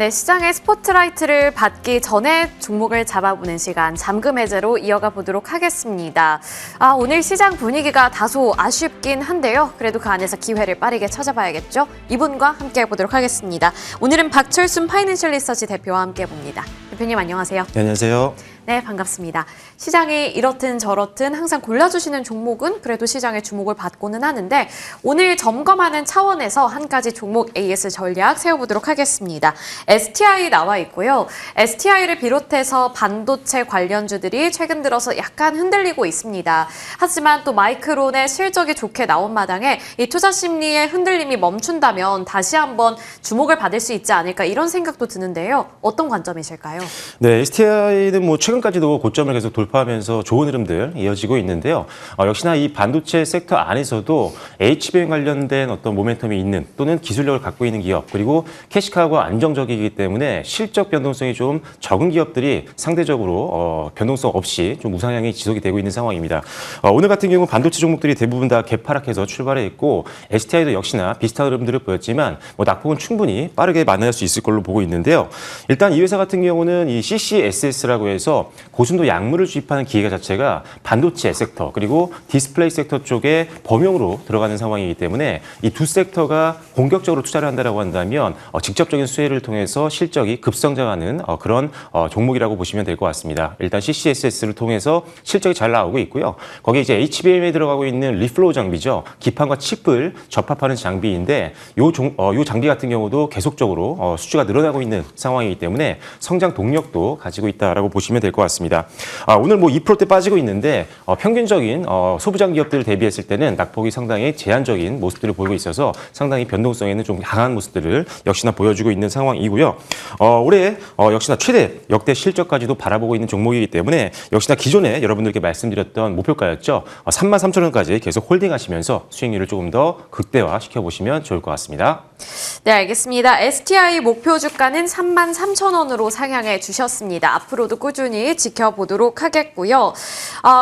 네, 시장의 스포트라이트를 받기 전에 종목을 잡아보는 시간, 잠금 해제로 이어가 보도록 하겠습니다. 오늘 시장 분위기가 다소 아쉽긴 한데요. 그래도 그 안에서 기회를 빠르게 찾아봐야겠죠? 이분과 함께 해보도록 하겠습니다. 오늘은 박철순 파이낸셜 리서치 대표와 함께 해봅니다. 대표님 안녕하세요. 네, 안녕하세요. 네, 반갑습니다. 시장이 이렇든 저렇든 항상 골라주시는 종목은 그래도 시장의 주목을 받고는 하는데 오늘 점검하는 차원에서 한 가지 종목 AS 전략 세워보도록 하겠습니다. STI 나와 있고요. STI를 비롯해서 반도체 관련주들이 최근 들어서 약간 흔들리고 있습니다. 하지만 또 마이크론의 실적이 좋게 나온 마당에 이 투자 심리의 흔들림이 멈춘다면 다시 한번 주목을 받을 수 있지 않을까 이런 생각도 드는데요. 어떤 관점이실까요? 네, STI는 최근까지도 고점을 계속 돌파하면서 좋은 흐름들 이어지고 있는데요. 역시나 이 반도체 섹터 안에서도 HBM 관련된 어떤 모멘텀이 있는 또는 기술력을 갖고 있는 기업 그리고 캐시카우가 안정적이기 때문에 실적 변동성이 좀 적은 기업들이 상대적으로 변동성 없이 좀 우상향이 지속이 되고 있는 상황입니다. 오늘 같은 경우 반도체 종목들이 대부분 다 개파락해서 출발해 있고 STI도 역시나 비슷한 흐름들을 보였지만 낙폭은 충분히 빠르게 만날 수 있을 걸로 보고 있는데요. 일단 이 회사 같은 경우는 이 CCSS라고 해서 고순도 약물을 주입하는 기계 자체가 반도체 섹터 그리고 디스플레이 섹터 쪽에 범용으로 들어가는 상황이기 때문에 이 두 섹터가 공격적으로 투자를 한다고 한다면 직접적인 수혜를 통해서 실적이 급성장하는 그런 종목이라고 보시면 될 것 같습니다. 일단 CCSS를 통해서 실적이 잘 나오고 있고요. 거기에 이제 HBM에 들어가고 있는 리플로우 장비죠. 기판과 칩을 접합하는 장비인데 요 장비 같은 경우도 계속적으로 수주가 늘어나고 있는 상황이기 때문에 성장 동력도 가지고 있다라고 보시면 될 것 같습니다. 오늘 2%대 빠지고 있는데 평균적인 소부장 기업들을 대비했을 때는 낙폭이 상당히 제한적인 모습들을 보이고 있어서 상당히 변동성에는 좀 강한 모습들을 역시나 보여주고 있는 상황이고요. 올해 역시나 최대 역대 실적까지도 바라보고 있는 종목이기 때문에 역시나 기존에 여러분들께 말씀드렸던 목표가였죠. 33,000원까지 계속 홀딩하시면서 수익률을 조금 더 극대화시켜 보시면 좋을 것 같습니다. 네, 알겠습니다. STI 목표 주가는 33,000원으로 상향해 주셨습니다. 앞으로도 꾸준히 지켜보도록 하겠고요.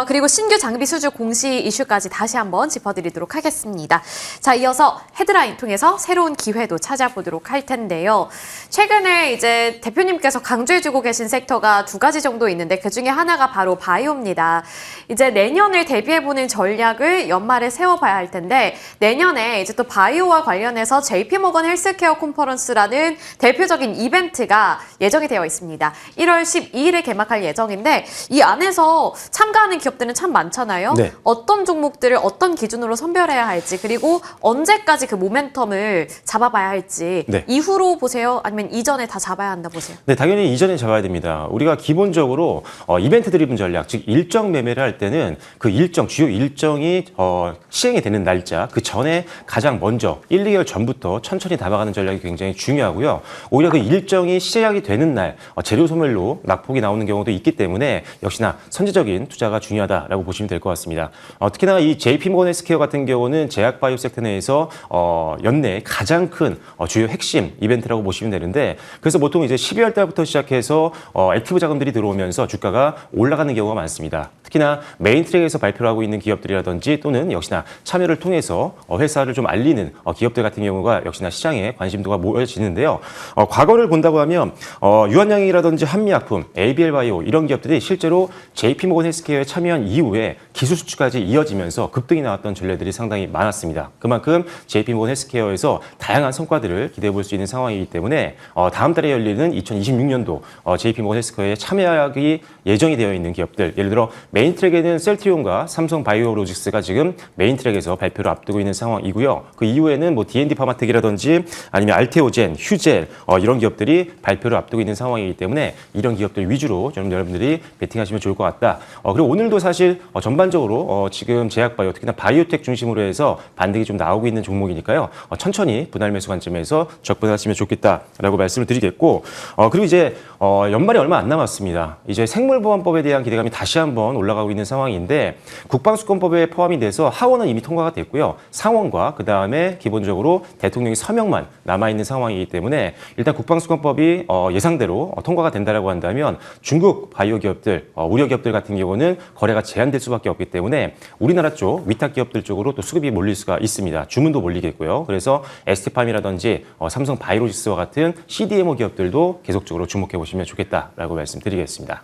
그리고 신규 장비 수주 공시 이슈까지 다시 한번 짚어드리도록 하겠습니다. 자, 이어서 헤드라인 통해서 새로운 기회도 찾아보도록 할 텐데요. 최근에 이제 대표님께서 강조해주고 계신 섹터가 두 가지 정도 있는데 그 중에 하나가 바로 바이오입니다. 이제 내년을 대비해보는 전략을 연말에 세워봐야 할 텐데 내년에 이제 또 바이오와 관련해서 JP모건 헬스케어 컨퍼런스라는 대표적인 이벤트가 예정이 되어 있습니다. 1월 12일에 개막할 예정인데 이 안에서 참가하는 기업들은 참 많잖아요. 네. 어떤 종목들을 어떤 기준으로 선별해야 할지 그리고 언제까지 그 모멘텀을 잡아봐야 할지 네. 이후로 보세요? 아니면 이전에 다 잡아야 한다 보세요? 네, 당연히 이전에 잡아야 됩니다. 우리가 기본적으로 이벤트 드리븐 전략, 즉 일정 매매를 할 때는 그 일정, 주요 일정이 시행이 되는 날짜, 그 전에 가장 먼저 1, 2개월 전부터 천천히 담아가는 전략이 굉장히 중요하고요. 오히려 그 일정이 시작이 되는 날 재료 소멸로 낙폭이 나오는 경우도 있기 때문에 역시나 선제적인 투자가 중요하다라고 보시면 될 것 같습니다. 특히나 이 JP모건 헬스케어 같은 경우는 제약바이오 섹터 내에서 연내 가장 큰 주요 핵심 이벤트라고 보시면 되는데 그래서 보통 이제 12월 달부터 시작해서 액티브 자금들이 들어오면서 주가가 올라가는 경우가 많습니다. 특히나 메인 트랙에서 발표를 하고 있는 기업들이라든지 또는 역시나 참여를 통해서 회사를 좀 알리는 기업들 같은 경우가 역시나 시장에 관심도가 모여지는데요. 과거를 본다고 하면 유한양이라든지 한미약품, ABL바이오 이런 기업들이 실제로 JP모건 헬스케어에 참여한 이후에 기술 수주까지 이어지면서 급등이 나왔던 전례들이 상당히 많았습니다. 그만큼 JP모건 헬스케어에서 다양한 성과들을 기대해 볼 수 있는 상황이기 때문에 다음 달에 열리는 2026년도 JP모건 헬스케어에 참여하기 예정이 되어 있는 기업들 예를 들어 메인 트랙에는 셀트리온과 삼성바이오로직스가 지금 메인 트랙에서 발표를 앞두고 있는 상황이고요. 그 이후에는 D&D 파마텍이라든지 아니면 알테오젠, 휴젤 이런 기업들이 발표를 앞두고 있는 상황이기 때문에 이런 기업들 위주로 좀 여러분들이 베팅하시면 좋을 것 같다. 그리고 오늘도 사실 전반적으로 지금 제약바이오 특히나 바이오텍 중심으로 해서 반등이 좀 나오고 있는 종목이니까요. 천천히 분할 매수 관점에서 접근하시면 좋겠다라고 말씀을 드리겠고 그리고 이제 연말이 얼마 안 남았습니다. 이제 생물보안법에 대한 기대감이 다시 한번 올라가고 있는 상황인데 국방수권법에 포함이 돼서 하원은 이미 통과가 됐고요. 상원과 그다음에 기본적으로 대통령의 서명만 남아있는 상황이기 때문에 일단 국방수권법이 예상대로 통과가 된다라고 한다면 중국 외국 바이오 기업들, 우려 기업들 같은 경우는 거래가 제한될 수밖에 없기 때문에 우리나라 쪽 위탁 기업들 쪽으로 또 수급이 몰릴 수가 있습니다. 주문도 몰리겠고요. 그래서 ST팜이라든지 삼성 바이오로직스와 같은 CDMO 기업들도 계속적으로 주목해 보시면 좋겠다라고 말씀드리겠습니다.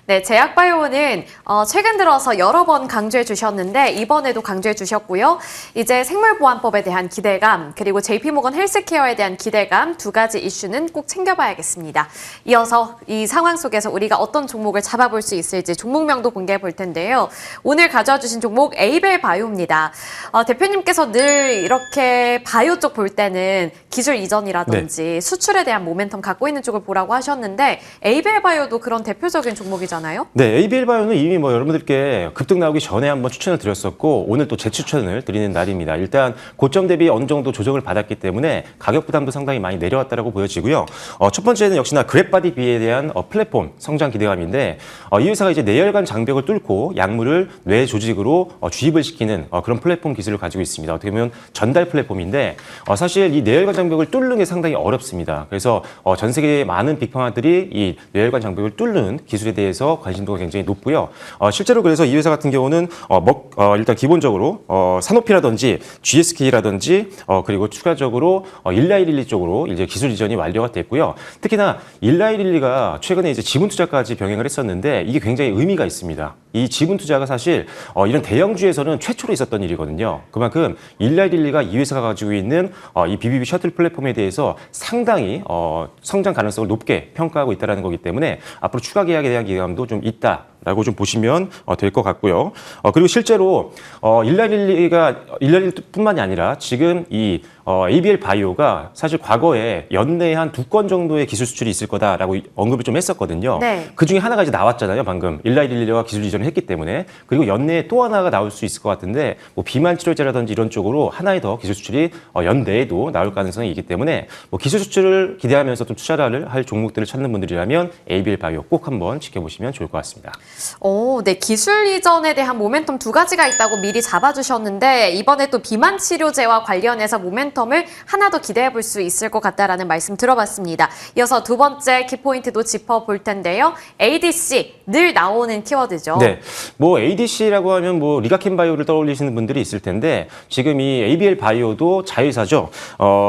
네, 제약바이오는 최근 들어서 여러 번 강조해 주셨는데 이번에도 강조해 주셨고요. 이제 생물보안법에 대한 기대감 그리고 JP모건 헬스케어에 대한 기대감 두 가지 이슈는 꼭 챙겨봐야겠습니다. 이어서 이 상황 속에서 우리가 어떤 종목을 잡아볼 수 있을지 종목명도 공개해 볼 텐데요. 오늘 가져와 주신 종목 에이벨 바이오입니다. 대표님께서 늘 이렇게 바이오 쪽 볼 때는 기술 이전이라든지 수출에 대한 모멘텀 갖고 있는 쪽을 보라고 하셨는데 에이벨 바이오도 그런 대표적인 종목이잖아요. 네, ABL 바이오는 이미 여러분들께 급등 나오기 전에 한번 추천을 드렸었고 오늘 또 재추천을 드리는 날입니다. 일단 고점 대비 어느 정도 조정을 받았기 때문에 가격 부담도 상당히 많이 내려왔다라고 보여지고요. 첫 번째는 역시나 그랩바디 B에 대한 플랫폼 성장 기대감인데 이 회사가 이제 뇌혈관 장벽을 뚫고 약물을 뇌 조직으로 주입을 시키는 그런 플랫폼 기술을 가지고 있습니다. 어떻게 보면 전달 플랫폼인데 사실 이 뇌혈관 장벽을 뚫는 게 상당히 어렵습니다. 그래서 전 세계의 많은 빅파마들이 이 뇌혈관 장벽을 뚫는 기술에 대해서 관심도가 굉장히 높고요. 실제로 그래서 이 회사 같은 경우는 일단 기본적으로 사노피라든지 GSK라든지 그리고 추가적으로 일라이릴리 쪽으로 이제 기술 이전이 완료가 됐고요. 특히나 일라이릴리가 최근에 이제 지분 투자까지 병행을 했었는데 이게 굉장히 의미가 있습니다. 이 지분 투자가 사실 이런 대형주에서는 최초로 있었던 일이거든요. 그만큼 일라이릴리가 이 회사가 가지고 있는 이 BBB 셔틀 플랫폼에 대해서 상당히 성장 가능성을 높게 평가하고 있다는 거기 때문에 앞으로 추가 계약에 대한 기대감도 좀 있다라고 좀 보시면 될 것 같고요. 그리고 실제로 일라릴리뿐만이 아니라 지금 이 ABL 바이오가 사실 과거에 연내에 한 2건 정도의 기술 수출이 있을 거다라고 언급을 좀 했었거든요. 네. 그 중에 하나가 이제 나왔잖아요. 방금 일라릴리가 기술 이전을 했기 때문에. 그리고 연내에 또 하나가 나올 수 있을 것 같은데 뭐 비만 치료제라든지 이런 쪽으로 하나의 더 기술 수출이 연내에도 나올 가능성이 있기 때문에 뭐 기술 수출을 기대하면서 좀 투자를 할 종목들을 찾는 분들이라면 ABL 바이오 꼭 한번 지켜보시면 좋을 것 같습니다. 네, 기술 이전에 대한 모멘텀 두 가지가 있다고 미리 잡아주셨는데 이번에 또 비만 치료제와 관련해서 모멘텀을 하나 더 기대해 볼 수 있을 것 같다라는 말씀 들어봤습니다. 이어서 두 번째 키포인트도 짚어볼 텐데요. ADC 늘 나오는 키워드죠. 네, 뭐 ADC라고 하면 뭐 리가켄 바이오를 떠올리시는 분들이 있을 텐데 지금 이 ABL 바이오도 자회사죠.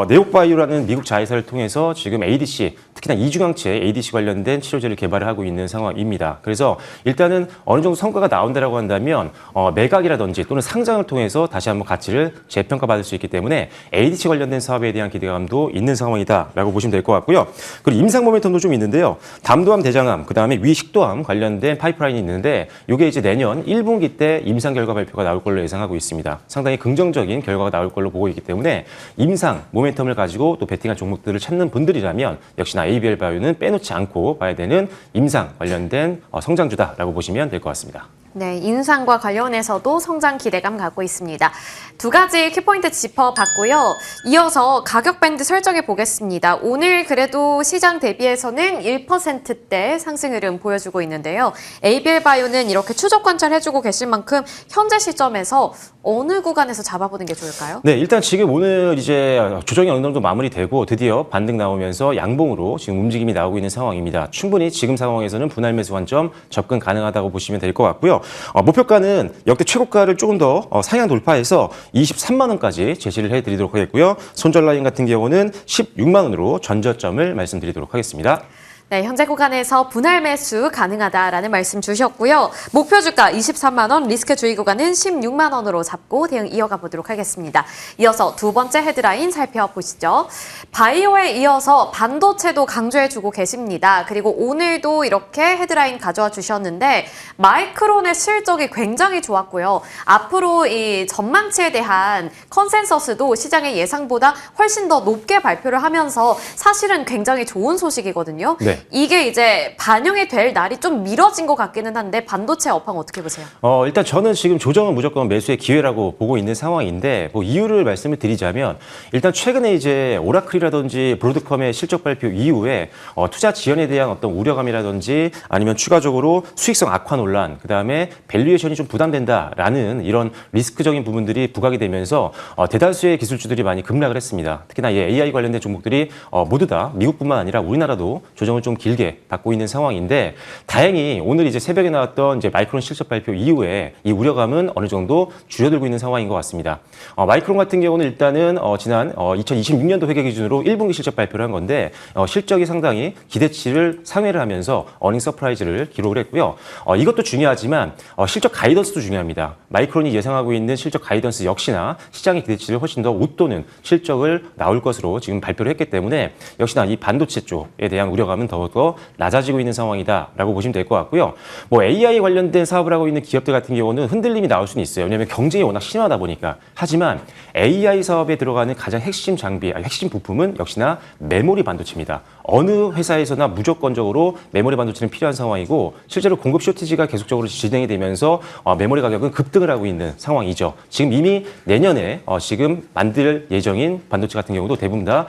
네옥바이오라는 미국 자회사를 통해서 지금 ADC 특히나 이중항체 ADC 관련된 치료제를 개발을 하고 있는 상황입니다. 그래서 일단은 어느 정도 성과가 나온다라고 한다면 매각이라든지 또는 상장을 통해서 다시 한번 가치를 재평가받을 수 있기 때문에 ADC 관련된 사업에 대한 기대감도 있는 상황이다라고 보시면 될 것 같고요. 그리고 임상 모멘텀도 좀 있는데요. 담도암, 대장암, 그다음에 위식도암 관련된 파이프라인이 있는데 이게 이제 내년 1분기 때 임상 결과 발표가 나올 걸로 예상하고 있습니다. 상당히 긍정적인 결과가 나올 걸로 보고 있기 때문에 임상 모멘텀을 가지고 또 베팅한 종목들을 찾는 분들이라면 역시나 ABL 바이오는 빼놓지 않고 봐야 되는 임상 관련된 성장주다라고 보시면 될 것 같습니다. 네, 인상과 관련해서도 성장 기대감 갖고 있습니다. 두 가지 키포인트 짚어봤고요. 이어서 가격 밴드 설정해 보겠습니다. 오늘 그래도 시장 대비해서는 1%대 상승 흐름 보여주고 있는데요. ABL 바이오는 이렇게 추적 관찰해주고 계실 만큼 현재 시점에서 어느 구간에서 잡아보는 게 좋을까요? 네, 일단 지금 오늘 이제 조정이 어느 정도 마무리되고 드디어 반등 나오면서 양봉으로 지금 움직임이 나오고 있는 상황입니다. 충분히 지금 상황에서는 분할 매수 관점 접근 가능하다고 보시면 될 것 같고요. 목표가는 역대 최고가를 조금 더 상향 돌파해서 23만 원까지 제시를 해드리도록 하겠고요. 손절 라인 같은 경우는 16만 원으로 전저점을 말씀드리도록 하겠습니다. 네, 현재 구간에서 분할 매수 가능하다라는 말씀 주셨고요. 목표 주가 23만 원, 리스크 주의 구간은 16만 원으로 잡고 대응 이어가 보도록 하겠습니다. 이어서 두 번째 헤드라인 살펴보시죠. 바이오에 이어서 반도체도 강조해주고 계십니다. 그리고 오늘도 이렇게 헤드라인 가져와 주셨는데 마이크론의 실적이 굉장히 좋았고요. 앞으로 이 전망치에 대한 컨센서스도 시장의 예상보다 훨씬 더 높게 발표를 하면서 사실은 굉장히 좋은 소식이거든요. 네. 이게 이제 반영이 될 날이 좀 미뤄진 것 같기는 한데 반도체 업황 어떻게 보세요? 일단 저는 지금 조정은 무조건 매수의 기회라고 보고 있는 상황인데 뭐 이유를 말씀을 드리자면 일단 최근에 이제 오라클이라든지 브로드컴의 실적 발표 이후에 투자 지연에 대한 어떤 우려감이라든지 아니면 추가적으로 수익성 악화 논란, 그다음에 밸류에이션이 좀 부담된다라는 이런 리스크적인 부분들이 부각이 되면서 대다수의 기술주들이 많이 급락을 했습니다. 특히나 AI 관련된 종목들이 모두 다 미국뿐만 아니라 우리나라도 조정을 좀 길게 받고 있는 상황인데 다행히 오늘 이제 새벽에 나왔던 이제 마이크론 실적 발표 이후에 이 우려감은 어느 정도 줄어들고 있는 상황인 것 같습니다. 마이크론 같은 경우는 일단은 지난 2026년도 회계 기준으로 1분기 실적 발표를 한 건데 실적이 상당히 기대치를 상회를 하면서 어닝 서프라이즈를 기록을 했고요. 이것도 중요하지만 실적 가이던스도 중요합니다. 마이크론이 예상하고 있는 실적 가이던스 역시나 시장의 기대치를 훨씬 더 웃도는 실적을 나올 것으로 지금 발표를 했기 때문에 역시나 이 반도체 쪽에 대한 우려감은 더욱더 낮아지고 있는 상황이다라고 보시면 될 것 같고요. 뭐 AI 관련된 사업을 하고 있는 기업들 같은 경우는 흔들림이 나올 수는 있어요. 왜냐하면 경쟁이 워낙 심하다 보니까. 하지만 AI 사업에 들어가는 가장 핵심 장비, 핵심 부품은 역시나 메모리 반도체입니다. 어느 회사에서나 무조건적으로 메모리 반도체는 필요한 상황이고 실제로 공급 쇼티지가 계속적으로 진행이 되면서 메모리 가격은 급등을 하고 있는 상황이죠. 지금 이미 내년에 지금 만들 예정인 반도체 같은 경우도 대부분 다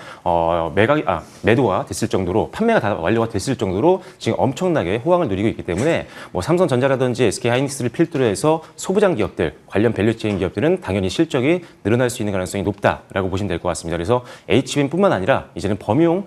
매도가 됐을 정도로 판매가 다 완료가 됐을 정도로 지금 엄청나게 호황을 누리고 있기 때문에 뭐 삼성전자라든지 SK하이닉스를 필두로 해서 소부장 기업들, 관련 밸류체인 기업들은 당연히 실적이 늘어날 수 있는 가능성이 높다라고 보시면 될 것 같습니다. 그래서 HBM뿐만 아니라 이제는 범용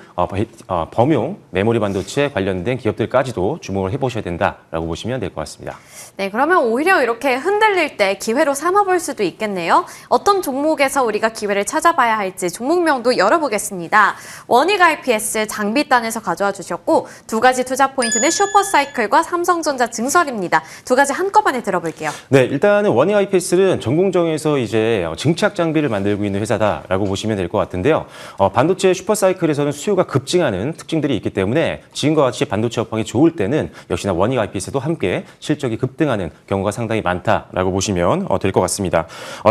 메모리 반도체 관련된 기업들까지도 주목을 해보셔야 된다라고 보시면 될 것 같습니다. 네, 그러면 오히려 이렇게 흔들릴 때 기회로 삼아볼 수도 있겠네요. 어떤 종목에서 우리가 기회를 찾아봐야 할지 종목명도 열어보겠습니다. 원익 IPS 장비단에서 가져와 주셨고 두 가지 투자 포인트는 슈퍼사이클과 삼성전자 증설입니다. 두 가지 한꺼번에 들어볼게요. 네, 일단은 원익 IPS는 전공정에서 이제 증착 장비를 만들고 있는 회사다라고 보시면 될 것 같은데요. 반도체 슈퍼사이클에서는 수요가 급증하는 특징들이 있기 때문에 지금과 같이 반도체 업황이 좋을 때는 역시나 원익 IPS도 함께 실적이 급등하는 경우가 상당히 많다라고 보시면 될 것 같습니다.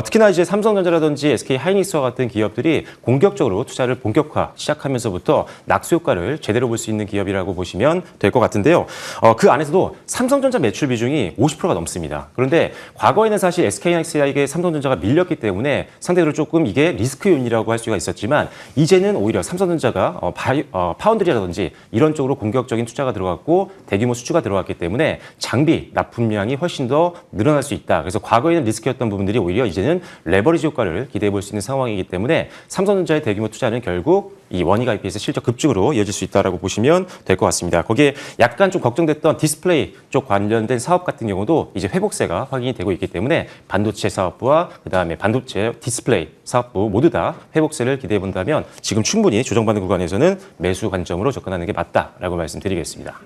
특히나 이제 삼성전자라든지 SK하이닉스와 같은 기업들이 공격적으로 투자를 본격화 시작하면서부터 낙수 효과를 제대로 볼 수 있는 기업이라고 보시면 될 것 같은데요. 그 안에서도 삼성전자 매출 비중이 50%가 넘습니다. 그런데 과거에는 사실 SK하이닉스에게 삼성전자가 밀렸기 때문에 상대적으로 조금 이게 리스크 요인이라고 할 수가 있었지만 이제는 오히려 삼성전자가 파운드리라든지 이런 쪽으로 공격적인 투자가 들어갔고 대규모 수주가 들어갔기 때문에 장비 납품량이 훨씬 더 늘어날 수 있다. 그래서 과거에는 리스크였던 부분들이 오히려 이제는 레버리지 효과를 기대해 볼 수 있는 상황이기 때문에 삼성전자의 대규모 투자는 결국 이 원익 IPS 실적 급증으로 이어질 수 있다라고 보시면 될 것 같습니다. 거기에 약간 좀 걱정됐던 디스플레이 쪽 관련된 사업 같은 경우도 이제 회복세가 확인이 되고 있기 때문에 반도체 사업부와 그다음에 반도체 디스플레이 사업부 모두 다 회복세를 기대해 본다면 지금 충분히 조정받는 구간에서는 매수 관점으로 접근하는 게 맞다라고 말씀드리겠습니다.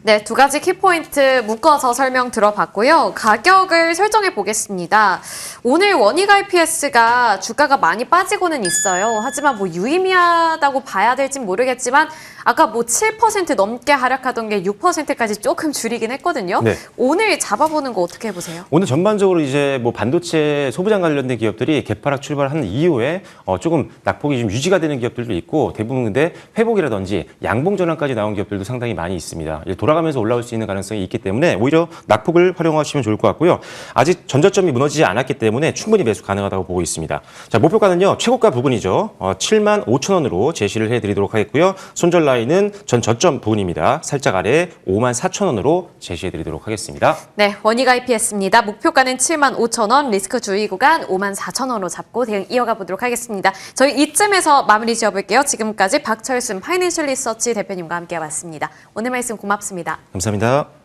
네, 두 가지 키포인트 묶어서 설명 들어봤고요. 가격을 설정해 보겠습니다. 오늘 원익 IPS가 주가가 많이 빠지고는 있어요. 하지만 뭐 유의미하다고 봐야 될진 모르겠지만 아까 뭐 7% 넘게 하락하던 게 6%까지 조금 줄이긴 했거든요. 네. 오늘 잡아보는 거 어떻게 보세요? 오늘 전반적으로 이제 뭐 반도체 소부장 관련된 기업들이 개파락 출발한 이후에 조금 낙폭이 좀 유지가 되는 기업들도 있고 대부분 근데 회복이라든지 양봉 전환까지 나온 기업들도 상당히 많이 있습니다. 돌아가면서 올라올 수 있는 가능성이 있기 때문에 오히려 낙폭을 활용하시면 좋을 것 같고요. 아직 전저점이 무너지지 않았기 때문에 충분히 매수 가능하다고 보고 있습니다. 자, 목표가는요. 최고가 부분이죠. 75,000원으로 제시를 해드리도록 하겠고요. 손절 라인은 전 저점 부분입니다. 살짝 아래 54,000원으로 제시해드리도록 하겠습니다. 네, 원익 IPS입니다. 목표가는 75,000원, 리스크 주의 구간 54,000원으로 잡고 대응 이어가 보도록 하겠습니다. 저희 이쯤에서 마무리 지어볼게요. 지금까지 박철순 파이낸셜 리서치 대표님과 함께 해봤습니다. 오늘 말씀 고맙습니다. 감사합니다.